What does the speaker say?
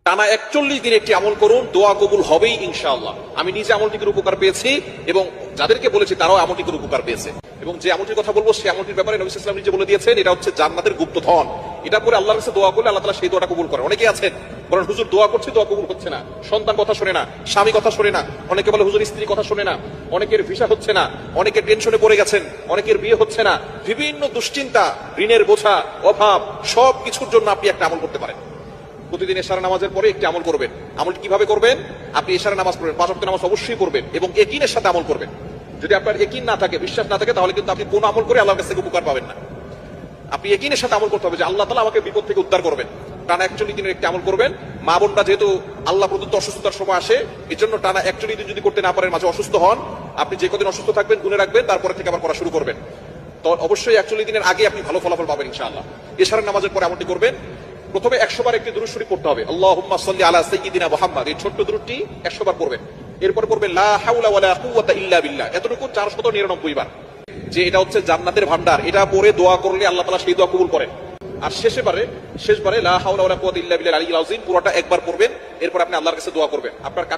টানা 41 দিন একটি আমল করুন, দোয়া কবুল হবেই ইনশাআল্লাহ। আমি নিজে আমলটির উপকার পেয়েছি এবং যাদেরকে বলেছি তারাও আমলটির উপকার পেয়েছে। এবং যে আমলটির কথা বলবো সেই আমলটির ব্যাপারে নবী সাল্লাল্লাহু আলাইহি ওয়াসাল্লাম নিজে বলে দিয়েছেন, এটা হচ্ছে জান্নাতের গুপ্তধন। এটা করে আল্লাহর কাছে দোয়া করলে আল্লাহ তাআলা সেই দোয়াটা কবুল করে। অনেকে আছেন বলেন হুজুর দোয়া করছি, দোয়া কবুল হচ্ছে না, সন্তান কথা শোনে না, স্বামী কথা শোনে না। অনেকে বলে হুজুর স্ত্রী কথা শোনে না, অনেকের ভিসা হচ্ছে না, অনেকের টেনশনে পড়ে গেছেন, অনেকের বিয়ে হচ্ছে না। বিভিন্ন দুশ্চিন্তা, ঋণের বোঝা, অভাব, সব কিছুর জন্য আপনি একটা আমল করতে পারেন। প্রতিদিন এশারা নামাজের পরে একটি আমল করবেন। আমলটি কিভাবে করবেন? আপনি এশারা নামাজ পড়বেন, 5 ওয়াক্ত নামাজ অবশ্যই পড়বেন এবং ইয়াকিনের সাথে আমল করবেন। যদি আপনার ইয়াকিন না থাকে, বিশ্বাস না থাকে, তাহলে কিন্তু আপনি কোন আমল করে আল্লাহর কাছ থেকে উপকার পাবেন না। আপনি ইয়াকিনের সাথে আমল করতে হবে যে আল্লাহ তাআলা আমাকে বিপদ থেকে উদ্ধার করবেন। টানা 41 দিনের একটি আমল করবেন। মা বোনটা যেহেতু আল্লাহ প্রদত্ত অসুস্থতার সময় আসে, এই জন্য টানা 41 দিন যদি করতে না পারেন, মাঝে অসুস্থ হন, আপনি যে কদিন অসুস্থ থাকবেন গুনে রাখবেন, তারপরে থেকে আবার করা শুরু করবেন। তো অবশ্যই 41 দিনের আগে আপনি ভালো ফলাফল পাবেন ইনশাআল্লাহ। এশারা নামাজের পরে আমলটি করবেন। প্রথমে 100 বার একটি দুরূদ শরীফ পড়তে হবে, আল্লাহুম্মা সাল্লি আলা সাইয়্যিদিনা মুহাম্মাদ। এই ছোট্ট দুরূদটি 100 বার পড়বেন। এরপর পড়বেন লা হাওলা ওয়ালা কুওয়াতা ইল্লা বিল্লাহ, এতটুকু 499 বার। যে এটা হচ্ছে জান্নাতের ভান্ডার, এটা পড়ে দোয়া করলে আল্লাহ তাআলা সেই দোয়া কবুল করেন। আর শেষবারে লা হাওলা ওয়ালা কুওয়াতা ইল্লা বিল্লাহ আলিয়্যিল আযীম পুরোটা একবার পড়বেন। এরপর আপনি আল্লাহর কাছে দোয়া করবেন। আপনার